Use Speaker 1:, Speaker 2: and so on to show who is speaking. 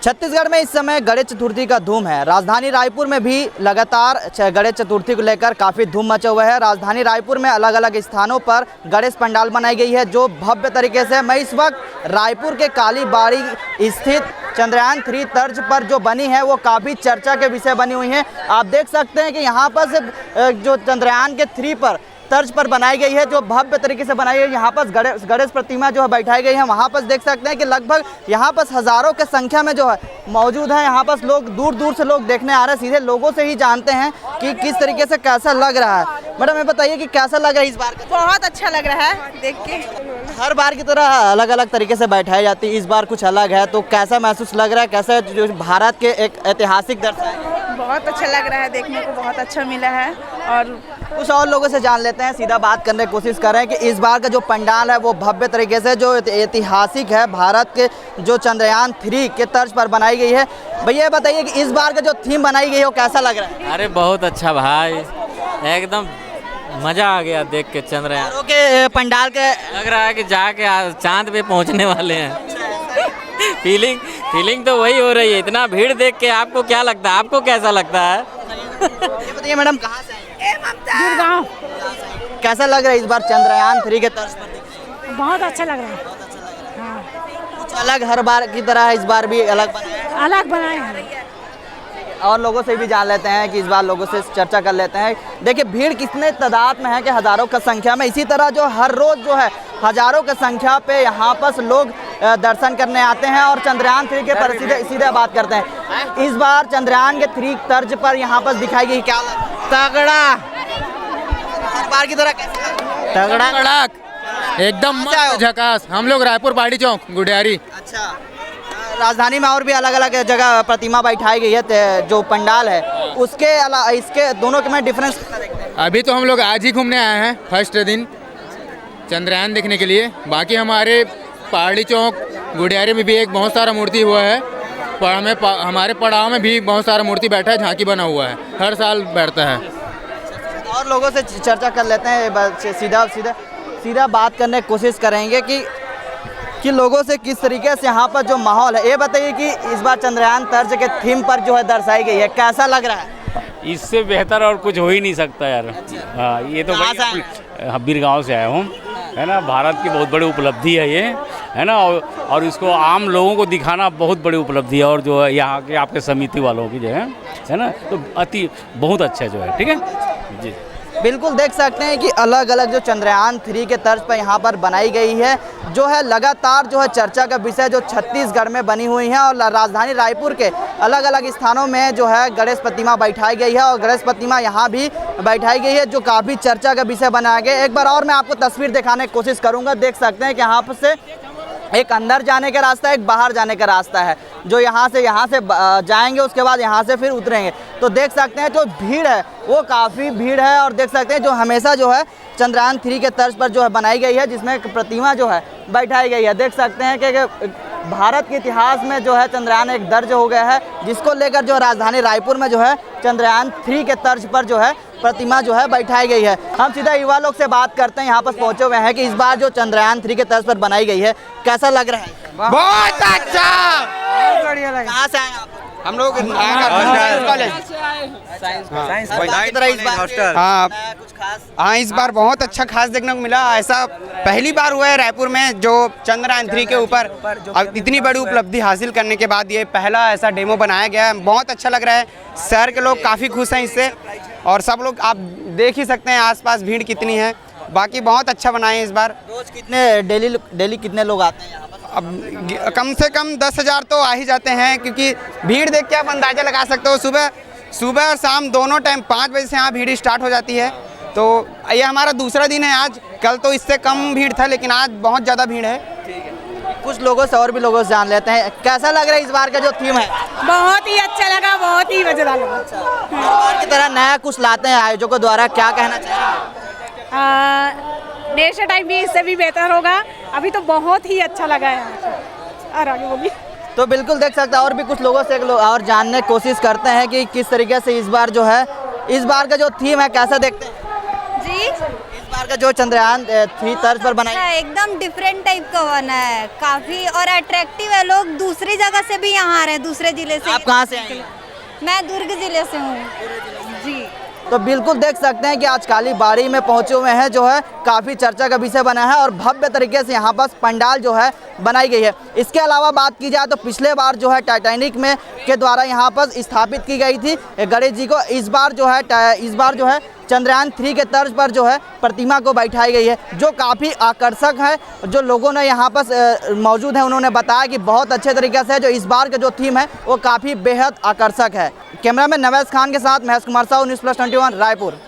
Speaker 1: छत्तीसगढ़ में इस समय गणेश चतुर्थी का धूम है। राजधानी रायपुर में भी लगातार गणेश चतुर्थी को लेकर काफ़ी धूम मचा हुआ है। राजधानी रायपुर में अलग अलग स्थानों पर गणेश पंडाल बनाई गई है जो भव्य तरीके से। मैं इस वक्त रायपुर के कालीबाड़ी स्थित चंद्रयान 3 तर्ज पर जो बनी है वो काफ़ी चर्चा के विषय बनी हुई है। आप देख सकते हैं कि यहाँ पर से जो चंद्रयान के 3 पर तर्ज पर बनाई गई है, जो भव्य तरीके से बनाई है। यहाँ पर गणेश प्रतिमा जो है बैठाई गई है। वहाँ पर देख सकते हैं कि लगभग यहाँ पर हज़ारों के संख्या में जो है मौजूद है। यहाँ पर लोग दूर दूर से लोग देखने आ रहे हैं। सीधे लोगों से ही जानते हैं कि किस तरीके से कैसा लग रहा है। मैडम ये बताइए कि कैसा लग रहा है इस बार?
Speaker 2: बहुत अच्छा लग रहा है देख के।
Speaker 1: हर बार की तरह अलग अलग तरीके से बैठाई जाती है, इस बार कुछ अलग है, तो कैसा महसूस लग रहा है? कैसा जो भारत के एक ऐतिहासिक दर्शन है?
Speaker 2: बहुत अच्छा लग रहा है, देखने को बहुत अच्छा मिला है। और
Speaker 1: कुछ और लोगों से जान लेते हैं, सीधा बात करने की कोशिश कर रहे हैं कि इस बार का जो पंडाल है वो भव्य तरीके से जो ऐतिहासिक है, भारत के जो चंद्रयान 3 के तर्ज पर बनाई गई है। भैया बताइए कि इस बार का जो थीम बनाई गई है वो कैसा लग रहा है?
Speaker 3: अरे बहुत अच्छा भाई, एकदम मजा आ गया देख के। चंद्रयान
Speaker 1: के पंडाल के
Speaker 3: लग रहा है कि जाके चांद पे पहुंचने वाले हैं। फीलिंग तो वही हो रही है। इतना भीड़ देख के आपको क्या लगता है? आपको कैसा लगता है?
Speaker 1: ये बताइए मैडम कहाँ से हैं?
Speaker 4: गुड़गांव।
Speaker 1: कैसा लग रहा है इस बार चंद्रयान 3 के तर्ज पर?
Speaker 4: बहुत अच्छा लग रहा है। हाँ।
Speaker 1: कुछ अलग हर बार की तरह इस बार भी अलग बनाया है।
Speaker 4: अलग बनाए हैं।
Speaker 1: और लोगों से भी जान लेते हैं कि इस बार लोगों से चर्चा कर लेते हैं। देखिए भीड़ कितने तादाद में है कि हज़ारों की संख्या में। इसी तरह जो हर रोज़ जो है हज़ारों की संख्या पे यहाँ पर लोग दर्शन करने आते हैं और चंद्रयान 3 के पर सीधे बात करते हैं। इस बार चंद्रयान के 3 तर्ज पर यहाँ पर दिखाई गई क्या?
Speaker 5: तगड़ा,
Speaker 1: हर बार की तरह
Speaker 5: तगड़ा कड़क, एकदम मस्त झकास। हम लोग रायपुर बाड़ी चौक गुडियारी।
Speaker 1: अच्छा, राजधानी में और भी अलग अलग जगह प्रतिमा बैठाई गई है। जो पंडाल है उसके अलावा इसके दोनों के में डिफरेंस
Speaker 5: अभी तो हम लोग आज ही घूमने आए हैं, फर्स्ट दिन चंद्रयान देखने के लिए। बाकी हमारे पहाड़ी चौक गुडियारी में भी एक बहुत सारा मूर्ति हुआ है। हमारे पड़ाव में भी बहुत सारा मूर्ति बैठा है, झांकी बना हुआ है, हर साल बैठता है।
Speaker 1: और लोगों से चर्चा कर लेते हैं, सीधा बात करने की कोशिश करेंगे कि लोगों से किस तरीके से यहाँ पर जो माहौल है। ये बताइए कि इस बार चंद्रयान तर्ज के थीम पर जो है दर्शाई गई है, कैसा लग रहा है?
Speaker 6: इससे बेहतर और कुछ हो ही नहीं सकता यार। हाँ, ये तो बीरगांव से आया हूँ, है ना। भारत की बहुत बड़ी उपलब्धि है ये, है ना। और इसको आम लोगों को दिखाना बहुत बड़ी उपलब्धि है। और जो है यहाँ के आपके समिति वालों की जो है ना, तो बहुत अच्छा जो है। ठीक है जी,
Speaker 1: बिल्कुल देख सकते हैं कि अलग अलग जो चंद्रयान 3 के तर्ज पर यहाँ पर बनाई गई है, जो है लगातार जो है चर्चा का विषय जो छत्तीसगढ़ में बनी हुई है। और राजधानी रायपुर के अलग अलग स्थानों में जो है गणेश प्रतिमा बैठाई गई है और गणेश प्रतिमा यहाँ भी बैठाई गई है जो काफ़ी चर्चा का विषय बनाया गया। एक बार और मैं आपको तस्वीर दिखाने की कोशिश करूँगा। देख सकते हैं कि यहाँ पर से एक अंदर जाने का रास्ता है, एक बाहर जाने का रास्ता है। जो यहाँ से जाएंगे उसके बाद यहाँ से फिर उतरेंगे। तो देख सकते हैं जो भीड़ है वो काफ़ी भीड़ है। और देख सकते हैं जो हमेशा जो है चंद्रयान 3 के तर्ज पर जो है बनाई गई है, जिसमें प्रतिमा जो है बैठाई गई है। देख सकते हैं कि भारत के इतिहास में जो है चंद्रयान एक दर्ज हो गया है, जिसको लेकर जो राजधानी रायपुर में जो है चंद्रयान 3 के तर्ज पर जो है प्रतिमा जो है बैठाई गई है। हम सीधा युवा लोग से बात करते हैं, यहाँ पर पहुँचे हुए हैं कि इस बार जो चंद्रयान 3 के तर्ज पर बनाई गई है कैसा लग रहा है?
Speaker 5: बहुत अच्छा,
Speaker 1: बढ़िया लगा। कहाँ से आए आप?
Speaker 5: हम लोग
Speaker 1: कॉलेज
Speaker 7: हाँ, इस बार बहुत अच्छा खास देखने को मिला। ऐसा पहली बार हुआ है रायपुर में जो चंद्रयान 3 के ऊपर अब इतनी बड़ी उपलब्धि हासिल करने के बाद ये पहला ऐसा डेमो बनाया गया है। बहुत अच्छा लग रहा है। शहर के लोग काफ़ी खुश हैं इससे और सब लोग आप देख ही सकते हैं आसपास भीड़ कितनी है। बाकी बहुत अच्छा बनाए हैं इस बार।
Speaker 1: रोज कितने डेली कितने लोग आते हैं यहाँ पर?
Speaker 7: अब कम से कम 10,000 तो आ ही जाते हैं, क्योंकि भीड़ देख के आप अंदाज़ा लगा सकते हो। सुबह और शाम दोनों टाइम 5 बजे से यहाँ भीड़ स्टार्ट हो जाती है। तो ये हमारा दूसरा दिन है आज। कल तो इससे कम भीड़ था, लेकिन आज बहुत ज़्यादा भीड़ है।
Speaker 1: कुछ लोगों से और भी लोगों से जान लेते हैं, कैसा लग रहा है इस बार का जो थीम है?
Speaker 2: बहुत ही अच्छा लगा, बहुत ही मजेदार लगा।
Speaker 1: हर बार की तरह नया कुछ लाते हैं आयोजकों द्वारा, क्या कहना चाहिए?
Speaker 2: नेक्स्ट टाइम भी इससे भी बेहतर होगा। अभी तो बहुत ही अच्छा लगा है। और आगे बोलिए।
Speaker 1: तो बिल्कुल देख सकते हैं और भी कुछ लोगों से और जानने की कोशिश करते हैं कि किस तरीके से इस बार जो है इस बार का जो थीम है कैसा देखते हैं
Speaker 2: जी।
Speaker 1: इस बार का जो चंद्रयान 3 तर्ज पर बनाई
Speaker 8: एकदम डिफरेंट टाइप का बना है, काफी और अट्रैक्टिव है। लोग दूसरी जगह से भी यहाँ आ रहे हैं, दूसरे जिले से।
Speaker 1: आप कहाँ से आए हैं?
Speaker 8: मैं दुर्ग जिले से हूँ जी।
Speaker 1: तो बिल्कुल देख सकते हैं कि आज कालीबाड़ी में पहुंचे हुए हैं, जो है काफ़ी चर्चा का विषय बना है और भव्य तरीके से यहाँ पर पंडाल जो है बनाई गई है। इसके अलावा बात की जाए तो पिछले बार जो है टाइटैनिक में के द्वारा यहाँ पर स्थापित की गई थी गणेश जी को। इस बार जो है चंद्रयान 3 के तर्ज पर जो है प्रतिमा को बैठाई गई है, जो काफ़ी आकर्षक है। जो लोगों ने यहाँ पर मौजूद हैं उन्होंने बताया कि बहुत अच्छे तरीके से जो इस बार का जो थीम है वो काफ़ी बेहद आकर्षक है। कैमरामैन नवैस खान के साथ महेश कुमार साहू, न्यूज़ प्लस 21 रायपुर।